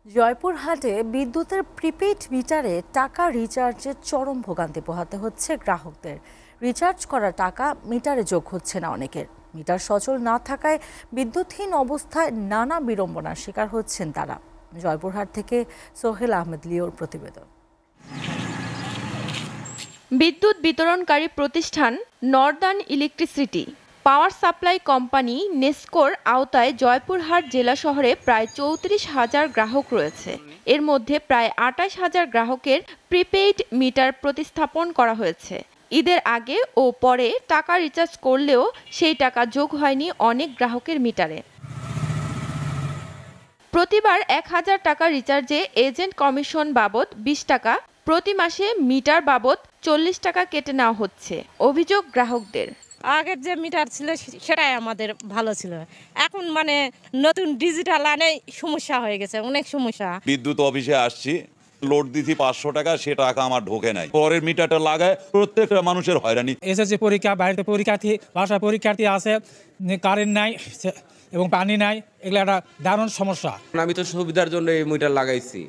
জয়পুরহাটে বিদ্যুতের প্রিপেইড মিটারে টাকা রিচার্জের চরম ভোগান্তি পোহাতে হচ্ছে গ্রাহকদের। রিচার্জ করা টাকা মিটারে যোগ হচ্ছে না অনেকের। মিটার সচল না থাকায় বিদ্যুৎহীন অবস্থায় নানা বিড়ম্বনার শিকার হচ্ছেন তারা। জয়পুরহাট থেকে সোহেল আহমেদ লিওর প্রতিবেদন। বিদ্যুৎ বিতরণকারী প্রতিষ্ঠান Northern Electricity Power Supply Company নেসকোর আওতায় জয়পুরহাট জেলা শহরে প্রায় ৩৪,০০০ গ্রাহক রয়েছে। এর মধ্যে প্রায় ২৮,০০০ গ্রাহকের প্রিপেইড মিটার প্রতিস্থাপন করা হয়েছে। ঈদের আগে ও পরে টাকা রিচার্জ করলেও সেই টাকা যোগ হয়নি অনেক গ্রাহকের মিটারে। প্রতিবার ১,০০০ টাকা রিচার্জে এজেন্ট কমিশন বাবদ ২০ টাকা, প্রতি মাসে মিটার বাবদ ৪০ টাকা কেটে নেওয়া হচ্ছে। অভিযোগ গ্রাহকদের। আগের যে মিটার ছিল সেটাই আমাদের ভালো ছিল, এখন নতুন ডিজিটাল আনে সমস্যা হয়ে গেছে, অনেক সমস্যা। বিদ্যুৎ অফিসে আসছি, লোড দিছি ৫০০ টাকা, সে টাকা আমার ঢোকে নাই। পরের মিটারটা লাগায় প্রত্যেকটা মানুষের হয়রানি। এসএসসি পরীক্ষা, বাড়িতে পরীক্ষার্থী, বাসায় পরীক্ষার্থী আছে, কারেন্ট নাই এবং পানি নাই, এগুলো একটা দারুণ সমস্যা। আমি তো সুবিধার জন্য এই মিটার লাগাইছি,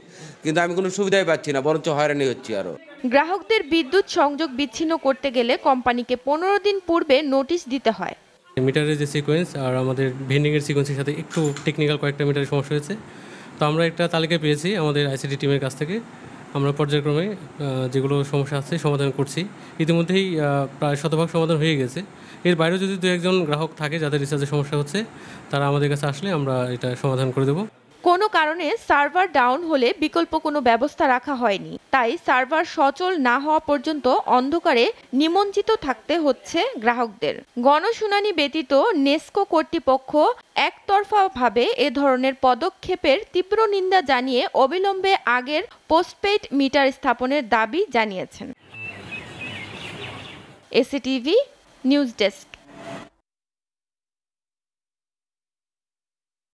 কিন্তু আমি কোনো সুবিধাই পাচ্ছি না, বরঞ্চ হয়রানি হচ্ছি আরো। গ্রাহকদের বিদ্যুৎ সংযোগ বিচ্ছিন্ন করতে গেলে কোম্পানিকে ১৫ দিন পূর্বে নোটিশ দিতে হয়। মিটারের যে সিকোয়েন্স আর আমাদের ভেন্ডিংয়ের সিকোয়েন্সের সাথে একটু টেকনিক্যাল কয়েকটা মিটারের সমস্যা হয়েছে। তো আমরা একটা তালিকা পেয়েছি আমাদের আইসিটি টিমের কাছ থেকে। আমরা পর্যায়ক্রমে যেগুলো সমস্যা আছে সমাধান করছি। ইতিমধ্যেই প্রায় ১০০% সমাধান হয়ে গেছে। এর বাইরেও যদি দু একজন গ্রাহক থাকে যাদের রিচার্জের সমস্যা হচ্ছে, তারা আমাদের কাছে আসলে আমরা এটা সমাধান করে দেবো। কোনো কারণে সার্ভার ডাউন হলে বিকল্প কোনো ব্যবস্থা রাখা হয়নি, তাই সার্ভার সচল না হওয়া পর্যন্ত অন্ধকারে নিমজ্জিত থাকতে হচ্ছে গ্রাহকদের। গণশুনানি ব্যতীত নেসকো কর্তৃপক্ষ একতরফাভাবে এ ধরনের পদক্ষেপের তীব্র নিন্দা জানিয়ে অবিলম্বে আগের পোস্টপেইড মিটার স্থাপনের দাবি জানিয়েছেন। এসিটিভি নিউজ ডেস্ক।